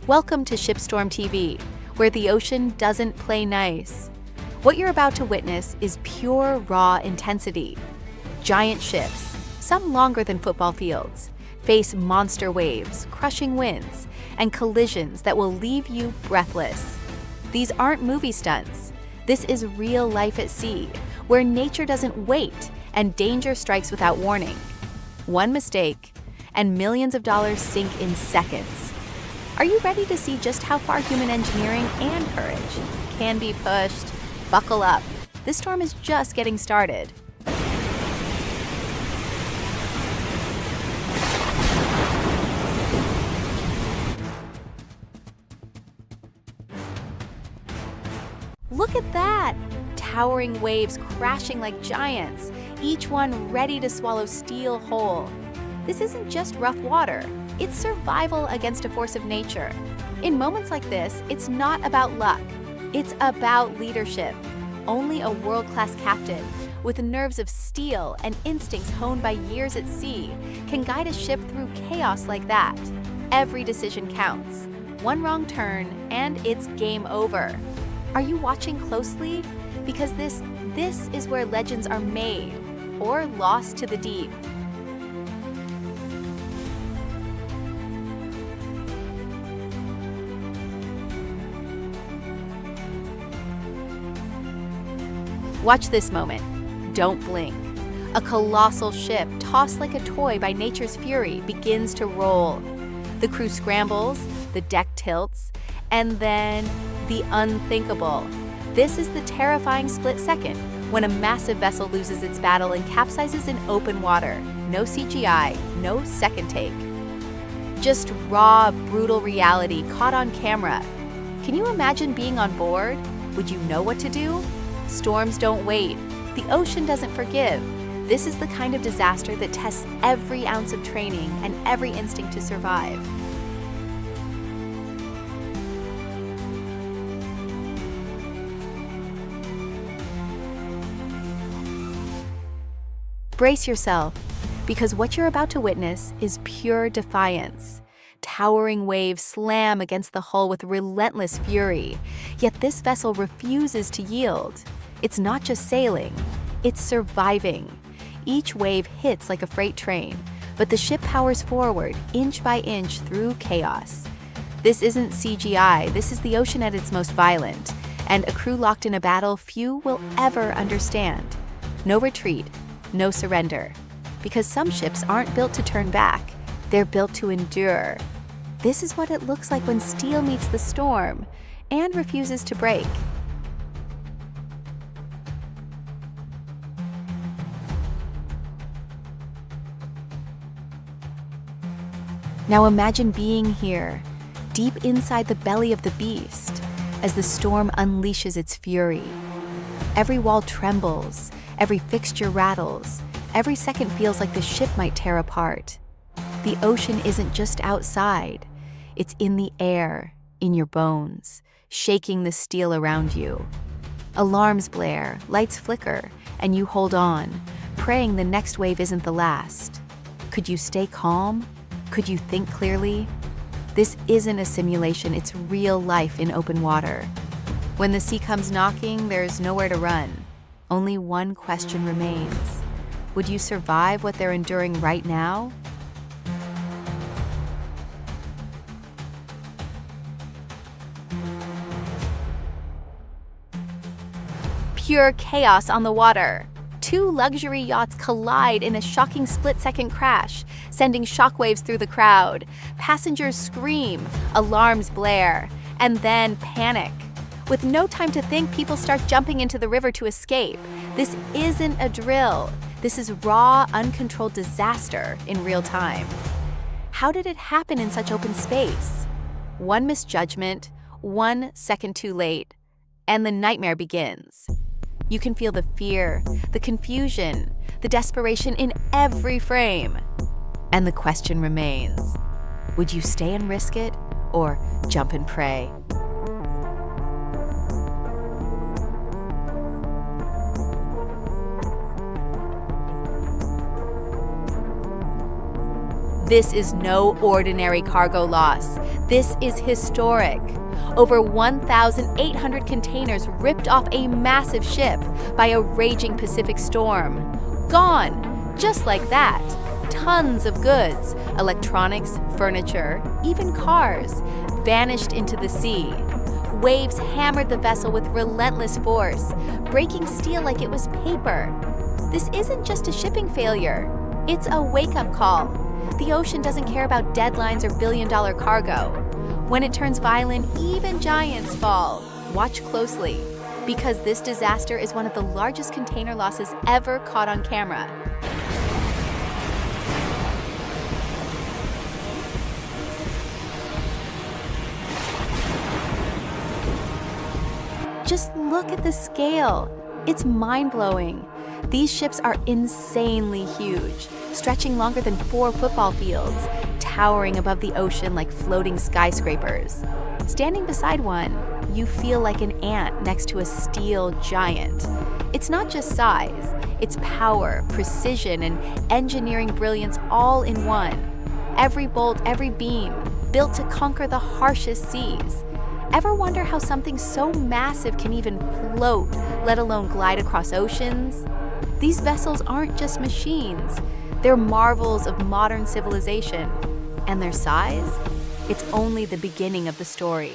Welcome to Shipstorm TV, where the ocean doesn't play nice. What you're about to witness is pure, raw intensity. Giant ships, some longer than football fields, face monster waves, crushing winds, and collisions that will leave you breathless. These aren't movie stunts. This is real life at sea, where nature doesn't wait and danger strikes without warning. One mistake, and millions of dollars sink in seconds. Are you ready to see just how far human engineering and courage can be pushed? Buckle up. This storm is just getting started. Look at that! Towering waves crashing like giants, each one ready to swallow steel whole. This isn't just rough water. It's survival against a force of nature. In moments like this, it's not about luck. It's about leadership. Only a world-class captain, with nerves of steel and instincts honed by years at sea, can guide a ship through chaos like that. Every decision counts. One wrong turn, and it's game over. Are you watching closely? Because this is where legends are made, or lost to the deep. Watch this moment. Don't blink. A colossal ship, tossed like a toy by nature's fury, begins to roll. The crew scrambles, the deck tilts, and then the unthinkable. This is the terrifying split second when a massive vessel loses its battle and capsizes in open water. No CGI, no second take. Just raw, brutal reality caught on camera. Can you imagine being on board? Would you know what to do? Storms don't wait. The ocean doesn't forgive. This is the kind of disaster that tests every ounce of training and every instinct to survive. Brace yourself, because what you're about to witness is pure defiance. Towering waves slam against the hull with relentless fury, yet this vessel refuses to yield. It's not just sailing, it's surviving. Each wave hits like a freight train, but the ship powers forward, inch by inch through chaos. This isn't CGI, this is the ocean at its most violent, and a crew locked in a battle few will ever understand. No retreat, no surrender. Because some ships aren't built to turn back, they're built to endure. This is what it looks like when steel meets the storm and refuses to break. Now imagine being here, deep inside the belly of the beast, as the storm unleashes its fury. Every wall trembles, every fixture rattles, every second feels like the ship might tear apart. The ocean isn't just outside, it's in the air, in your bones, shaking the steel around you. Alarms blare, lights flicker, and you hold on, praying the next wave isn't the last. Could you stay calm? Could you think clearly? This isn't a simulation, it's real life in open water. When the sea comes knocking, there's nowhere to run. Only one question remains. Would you survive what they're enduring right now? Pure chaos on the water. Two luxury yachts collide in a shocking split-second crash, sending shockwaves through the crowd. Passengers scream, alarms blare, and then panic. With no time to think, people start jumping into the river to escape. This isn't a drill. This is raw, uncontrolled disaster in real time. How did it happen in such open space? One misjudgment, 1 second too late, and the nightmare begins. You can feel the fear, the confusion, the desperation in every frame. And the question remains, would you stay and risk it, or jump and pray? This is no ordinary cargo loss. This is historic. Over 1,800 containers ripped off a massive ship by a raging Pacific storm. Gone, just like that. Tons of goods, electronics, furniture, even cars, vanished into the sea. Waves hammered the vessel with relentless force, breaking steel like it was paper. This isn't just a shipping failure. It's a wake-up call. The ocean doesn't care about deadlines or billion-dollar cargo. When it turns violent, even giants fall. Watch closely, because this disaster is one of the largest container losses ever caught on camera. Just look at the scale. It's mind-blowing. These ships are insanely huge, stretching longer than 4 football fields, towering above the ocean like floating skyscrapers. Standing beside one, you feel like an ant next to a steel giant. It's not just size, it's power, precision, and engineering brilliance all in one. Every bolt, every beam, built to conquer the harshest seas. Ever wonder how something so massive can even float, let alone glide across oceans? These vessels aren't just machines. They're marvels of modern civilization. And their size? It's only the beginning of the story.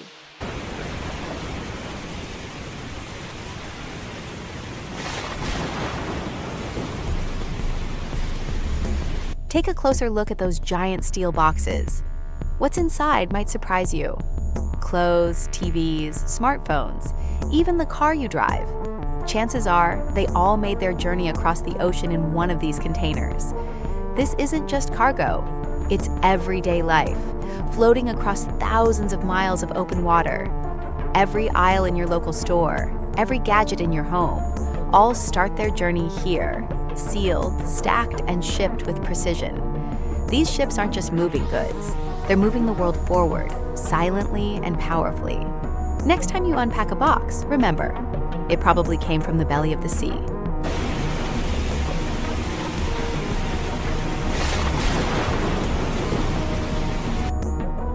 Take a closer look at those giant steel boxes. What's inside might surprise you. Clothes, TVs, smartphones, even the car you drive. Chances are they all made their journey across the ocean in one of these containers. This isn't just cargo, it's everyday life, floating across thousands of miles of open water. Every aisle in your local store, every gadget in your home, all start their journey here, sealed, stacked, and shipped with precision. These ships aren't just moving goods, they're moving the world forward, silently and powerfully. Next time you unpack a box, remember, it probably came from the belly of the sea.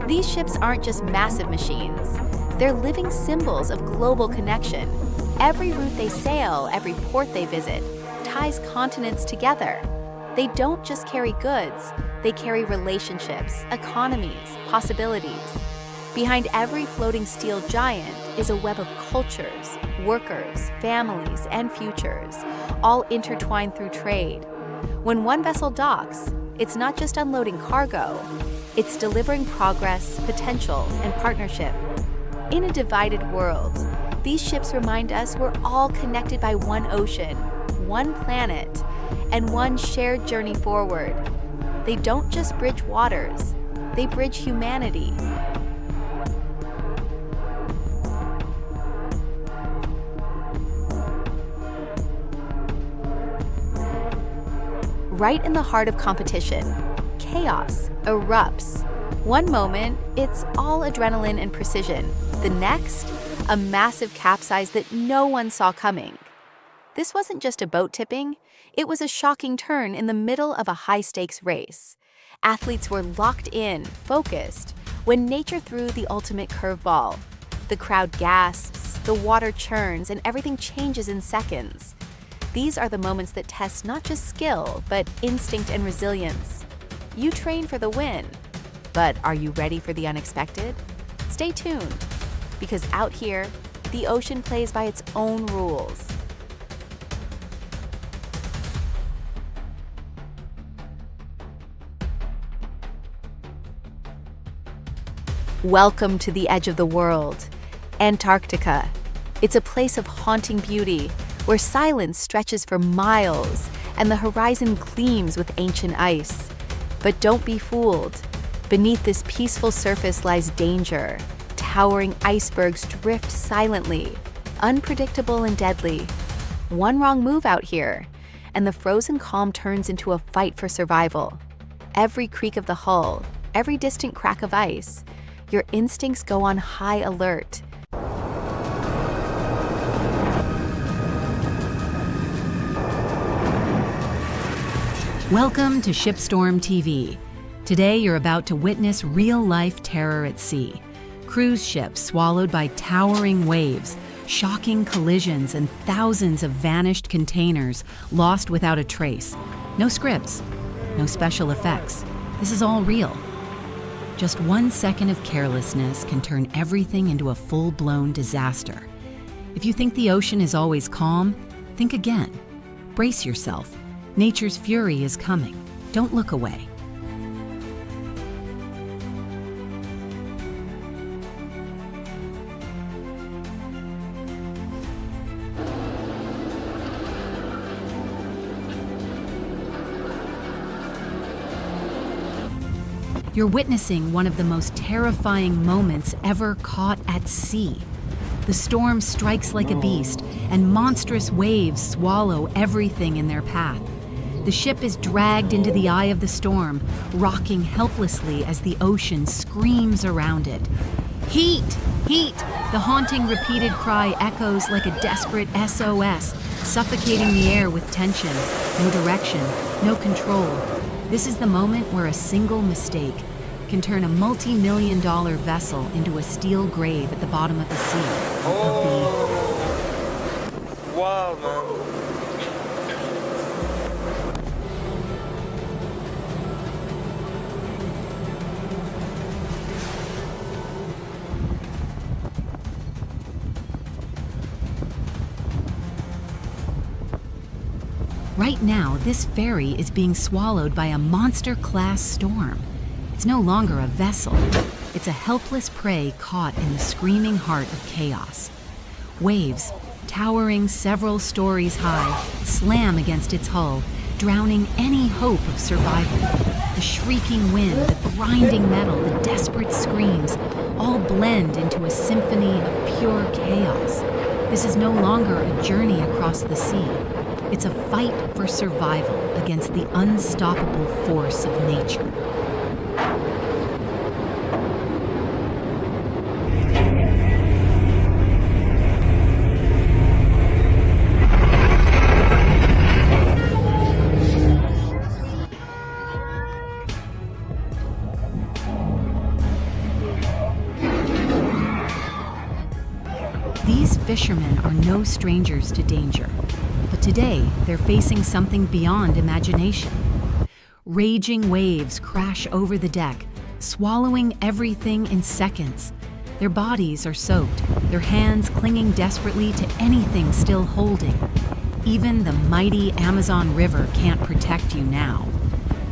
These ships aren't just massive machines. They're living symbols of global connection. Every route they sail, every port they visit, ties continents together. They don't just carry goods, they carry relationships, economies, possibilities. Behind every floating steel giant is a web of cultures, workers, families, and futures, all intertwined through trade. When one vessel docks, it's not just unloading cargo, it's delivering progress, potential, and partnership. In a divided world, these ships remind us we're all connected by one ocean, one planet, and one shared journey forward. They don't just bridge waters, they bridge humanity. Right in the heart of competition, chaos erupts. One moment, it's all adrenaline and precision. The next, a massive capsize that no one saw coming. This wasn't just a boat tipping, it was a shocking turn in the middle of a high-stakes race. Athletes were locked in, focused, when nature threw the ultimate curveball. The crowd gasps, the water churns, and everything changes in seconds. These are the moments that test not just skill, but instinct and resilience. You train for the win, but are you ready for the unexpected? Stay tuned, because out here, the ocean plays by its own rules. Welcome to the edge of the world, Antarctica. It's a place of haunting beauty, where silence stretches for miles and the horizon gleams with ancient ice. But don't be fooled. Beneath this peaceful surface lies danger. Towering icebergs drift silently, unpredictable and deadly. One wrong move out here, and the frozen calm turns into a fight for survival. Every creak of the hull, every distant crack of ice, your instincts go on high alert. Welcome to Shipstorm TV. Today, you're about to witness real-life terror at sea. Cruise ships swallowed by towering waves, shocking collisions, and thousands of vanished containers lost without a trace. No scripts, no special effects. This is all real. Just 1 second of carelessness can turn everything into a full-blown disaster. If you think the ocean is always calm, think again. Brace yourself. Nature's fury is coming. Don't look away. You're witnessing one of the most terrifying moments ever caught at sea. The storm strikes like a beast, and monstrous waves swallow everything in their path. The ship is dragged into the eye of the storm, rocking helplessly as the ocean screams around it. Heat! Heat! The haunting repeated cry echoes like a desperate SOS, suffocating the air with tension, no direction, no control. This is the moment where a single mistake can turn a multi-million-dollar vessel into a steel grave at the bottom of the sea. Wow, man. Right now, this ferry is being swallowed by a monster-class storm. It's no longer a vessel. It's a helpless prey caught in the screaming heart of chaos. Waves, towering several stories high, slam against its hull, drowning any hope of survival. The shrieking wind, the grinding metal, the desperate screams, all blend into a symphony of pure chaos. This is no longer a journey across the sea. It's a fight for survival against the unstoppable force of nature. These fishermen are no strangers to danger, but today they're facing something beyond imagination. Raging waves crash over the deck, swallowing everything in seconds. Their bodies are soaked, their hands clinging desperately to anything still holding. Even the mighty Amazon River can't protect you now.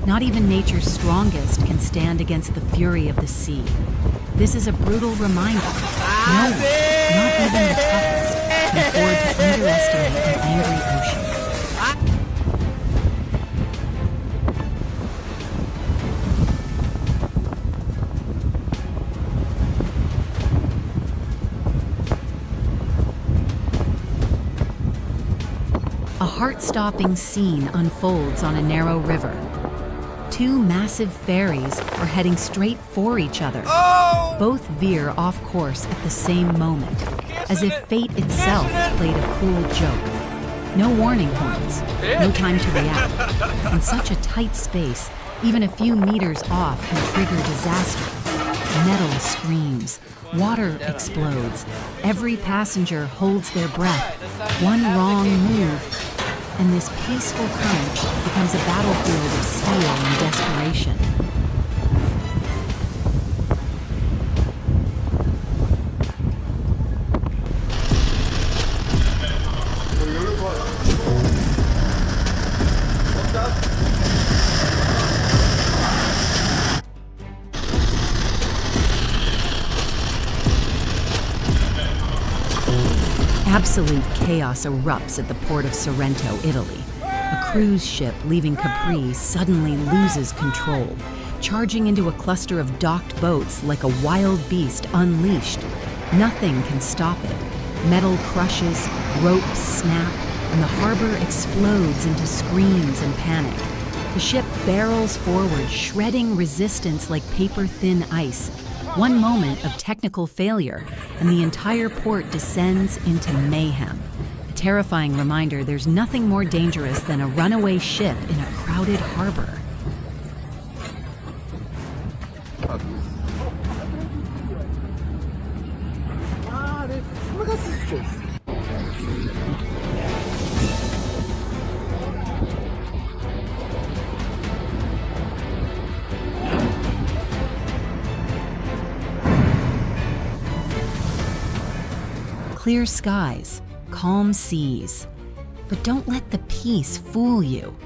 Not even nature's strongest can stand against the fury of the sea. This is a brutal reminder. No one, not even the toughest, can afford to underestimate an angry ocean. A heart-stopping scene unfolds on a narrow river. Two massive ferries are heading straight for each other. Both veer off course at the same moment, as if fate itself played a cruel joke. No warning horns, no time to react. In such a tight space, even a few meters off can trigger disaster. Metal screams, water explodes, every passenger holds their breath. One wrong move, and this peaceful current becomes a battlefield of steel and desperation. Absolute chaos erupts at the port of Sorrento, Italy. A cruise ship leaving Capri suddenly loses control, charging into a cluster of docked boats like a wild beast unleashed. Nothing can stop it. Metal crushes, ropes snap, and the harbor explodes into screams and panic. The ship barrels forward, shredding resistance like paper-thin ice. One moment of technical failure, and the entire port descends into mayhem. A terrifying reminder there's nothing more dangerous than a runaway ship in a crowded harbor. Clear skies, calm seas. But don't let the peace fool you.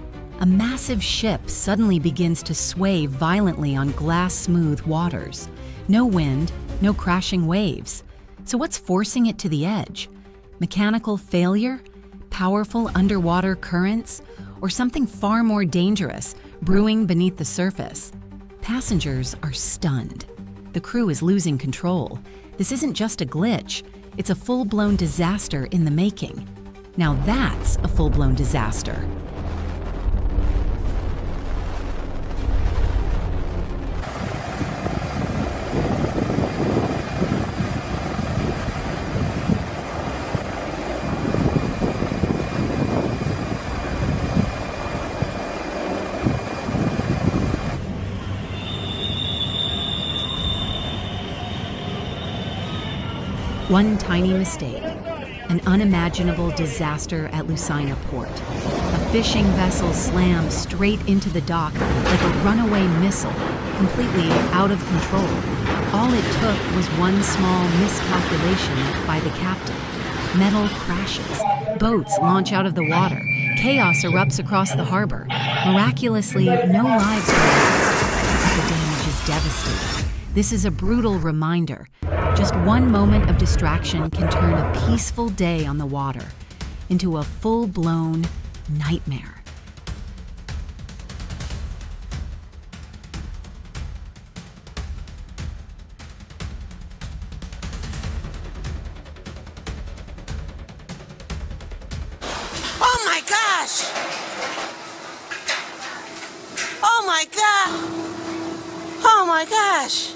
A massive ship suddenly begins to sway violently on glass-smooth waters. No wind, no crashing waves. So what's forcing it to the edge? Mechanical failure? Powerful underwater currents? Or something far more dangerous, brewing beneath the surface? Passengers are stunned. The crew is losing control. This isn't just a glitch. It's a full-blown disaster in the making. Now that's a full-blown disaster. One tiny mistake, an unimaginable disaster at Lucina port. A fishing vessel slams straight into the dock like a runaway missile, completely out of control. All it took was one small miscalculation by the captain. Metal crashes, boats launch out of the water, chaos erupts across the harbor. Miraculously, no lives were lost, but the damage is devastating. This is a brutal reminder. Just one moment of distraction can turn a peaceful day on the water into a full-blown nightmare. Oh my gosh! Oh my god! Oh my gosh!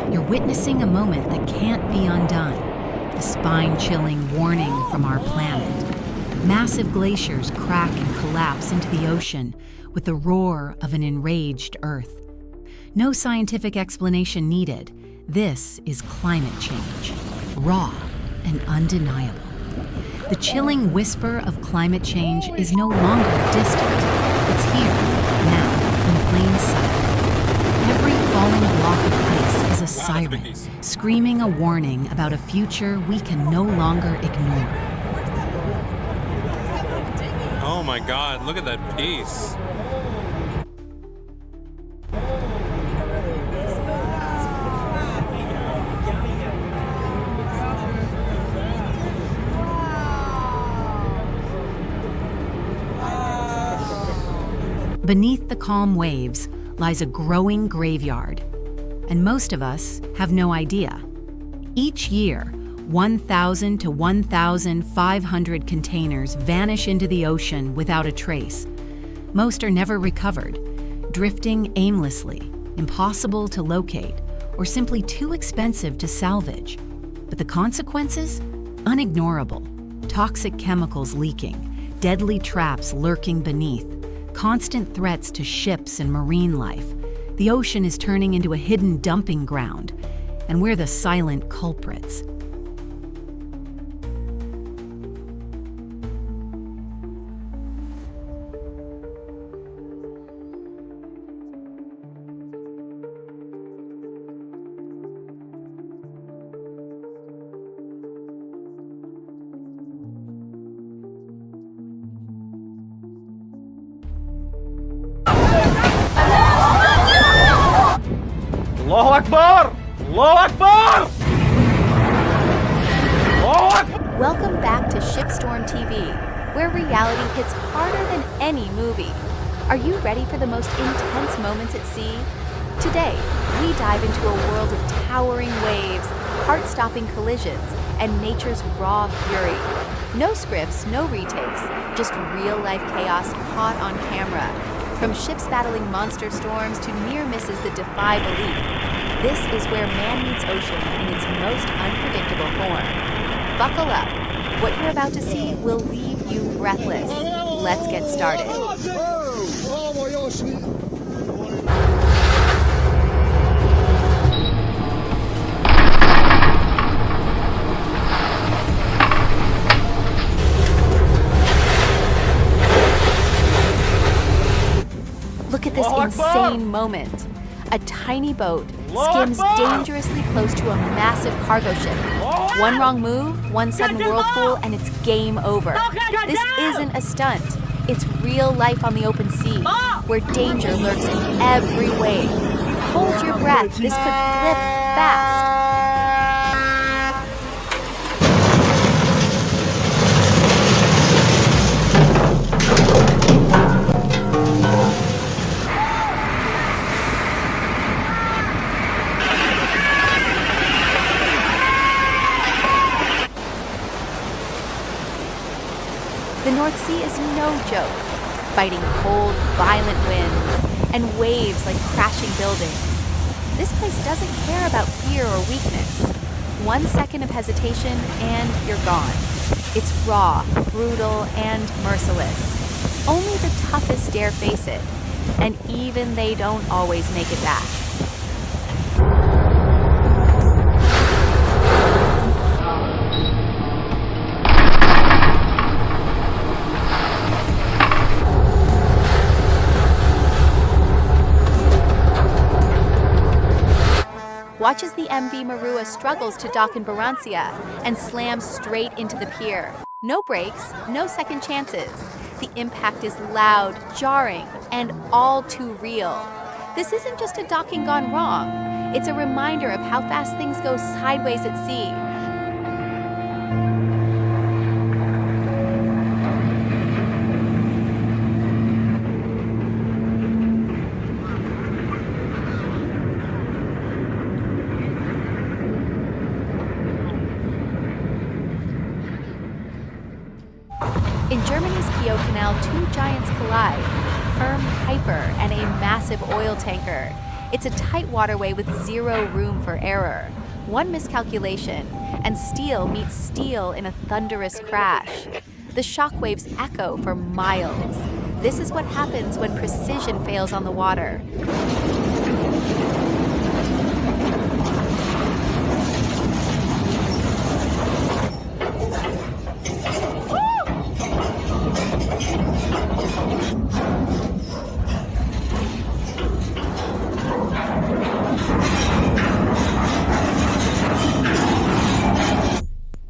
You're witnessing a moment that can't be undone. A spine-chilling warning from our planet. Massive glaciers crack and collapse into the ocean with the roar of an enraged Earth. No scientific explanation needed. This is climate change. Raw and undeniable. The chilling whisper of climate change is no longer distant. It's here, now, in plain sight. Every falling block of ice is a siren, screaming a warning about a future we can no longer ignore. Oh my god, look at that piece. Beneath the calm waves lies a growing graveyard, and most of us have no idea. Each year, 1,000 to 1,500 containers vanish into the ocean without a trace. Most are never recovered, drifting aimlessly, impossible to locate, or simply too expensive to salvage. But the consequences? Unignorable. Toxic chemicals leaking, deadly traps lurking beneath, constant threats to ships and marine life. The ocean is turning into a hidden dumping ground, and we're the silent culprits. Allahu Akbar! Allahu Akbar! Allahu Akbar! Welcome back to Shipstorm TV, where reality hits harder than any movie. Are you ready for the most intense moments at sea? Today, we dive into a world of towering waves, heart-stopping collisions, and nature's raw fury. No scripts, no retakes, just real-life chaos caught on camera. From ships battling monster storms to near misses that defy belief, this is where man meets ocean in its most unpredictable form. Buckle up. What you're about to see will leave you breathless. Let's get started. Look at this Allahu Akbar! insane moment. A tiny boat Allahu skims Akbar! dangerously close to a massive cargo ship. One wrong move, one sudden whirlpool, and it's game over. This isn't a stunt. It's real life on the open sea, where danger lurks in every wave. Hold your breath, this could flip fast. The North Sea is no joke, fighting cold, violent winds and waves like crashing buildings. This place doesn't care about fear or weakness. 1 second of hesitation and you're gone. It's raw, brutal, and merciless. Only the toughest dare face it, and even they don't always make it back. Watch as the MV Marua struggles to dock in Barranquilla and slams straight into the pier. No brakes, no second chances. The impact is loud, jarring, and all too real. This isn't just a docking gone wrong. It's a reminder of how fast things go sideways at sea. In Germany's Kiel Canal, two giants collide, Herm Kuiper and a massive oil tanker. It's a tight waterway with zero room for error. One miscalculation, and steel meets steel in a thunderous crash. The shockwaves echo for miles. This is what happens when precision fails on the water.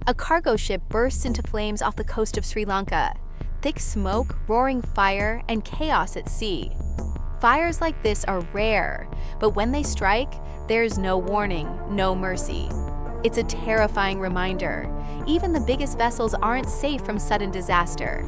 A cargo ship bursts into flames off the coast of Sri Lanka. Thick smoke, roaring fire, and chaos at sea. Fires like this are rare, but when they strike, there's no warning, no mercy. It's a terrifying reminder. Even the biggest vessels aren't safe from sudden disaster.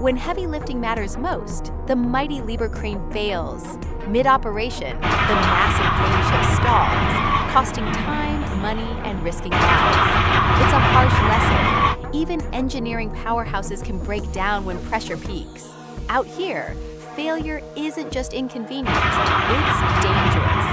When heavy lifting matters most, the mighty Liebherr crane fails. Mid-operation, the massive crane ship stalls, costing time, money, and risking lives. It's a harsh lesson. Even engineering powerhouses can break down when pressure peaks. Out here, failure isn't just inconvenient, it's dangerous.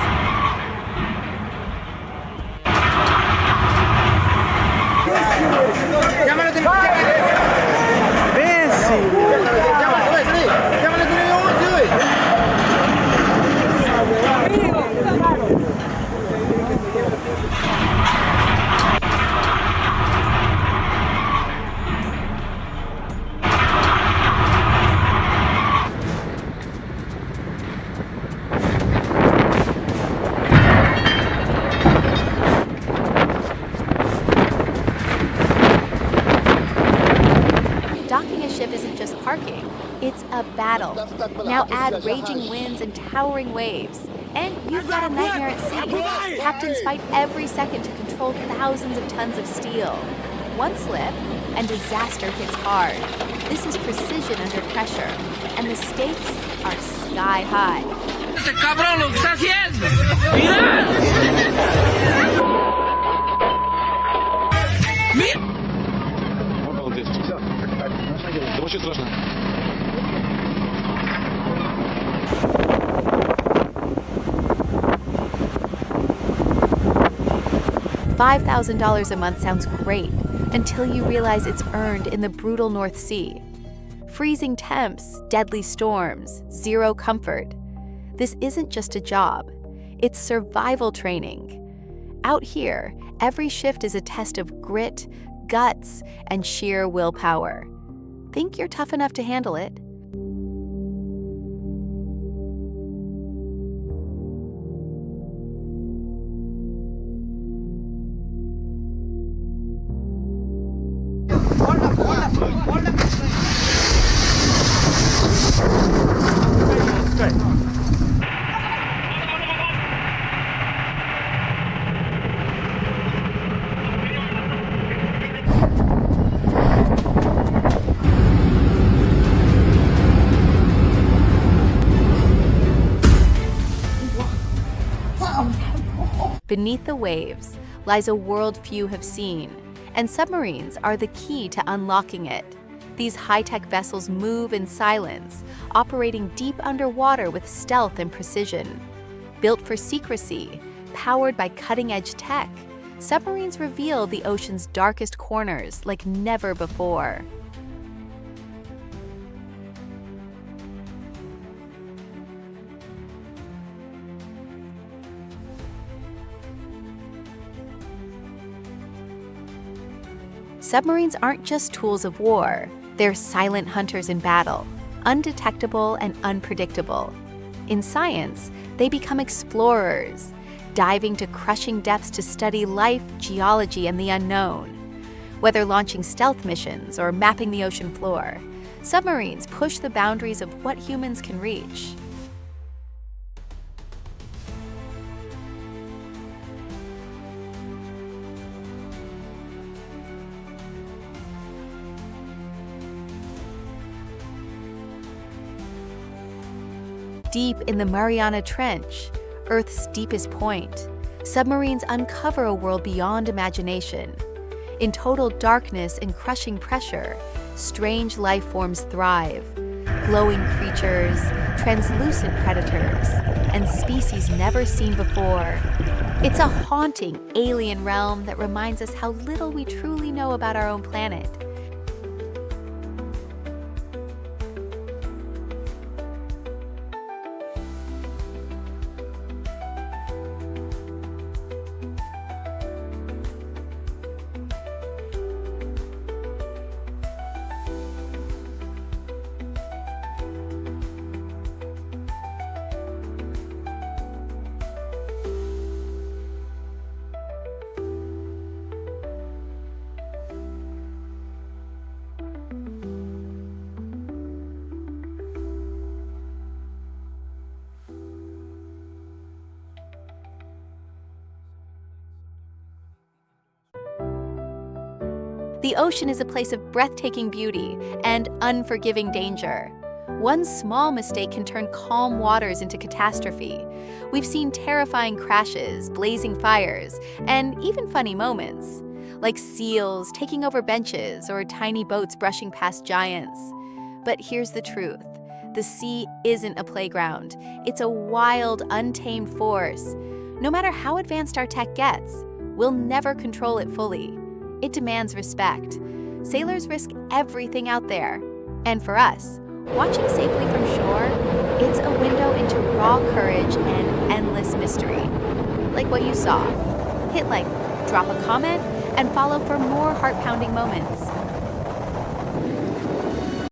Docking a ship isn't just parking, it's a battle. Now add raging winds and towering waves. And you've got a nightmare at sea. Captains fight every second to control thousands of tons of steel. One slip, and disaster hits hard. This is precision under pressure, and the stakes are sky high. ¡Cabrón, lo que está haciendo! ¡Mira! ¡Mira! Очень страшно. $5,000 a month sounds great until you realize it's earned in the brutal North Sea. Freezing temps, deadly storms, zero comfort. This isn't just a job. It's survival training. Out here, every shift is a test of grit, guts, and sheer willpower. Think you're tough enough to handle it? Beneath the waves lies a world few have seen, and submarines are the key to unlocking it. These high-tech vessels move in silence, operating deep underwater with stealth and precision. Built for secrecy, powered by cutting-edge tech, submarines reveal the ocean's darkest corners like never before. Submarines aren't just tools of war, they're silent hunters in battle, undetectable and unpredictable. In science, they become explorers, diving to crushing depths to study life, geology, and the unknown. Whether launching stealth missions or mapping the ocean floor, submarines push the boundaries of what humans can reach. Deep in the Mariana Trench, Earth's deepest point, submarines uncover a world beyond imagination. In total darkness and crushing pressure, strange life forms thrive. Glowing creatures, translucent predators, and species never seen before. It's a haunting, alien realm that reminds us how little we truly know about our own planet. The ocean is a place of breathtaking beauty and unforgiving danger. One small mistake can turn calm waters into catastrophe. We've seen terrifying crashes, blazing fires, and even funny moments, like seals taking over benches or tiny boats brushing past giants. But here's the truth. The sea isn't a playground. It's a wild, untamed force. No matter how advanced our tech gets, we'll never control it fully. It demands respect. Sailors risk everything out there. And for us, watching safely from shore, it's a window into raw courage and endless mystery. Like what you saw. Hit like, drop a comment, and follow for more heart-pounding moments.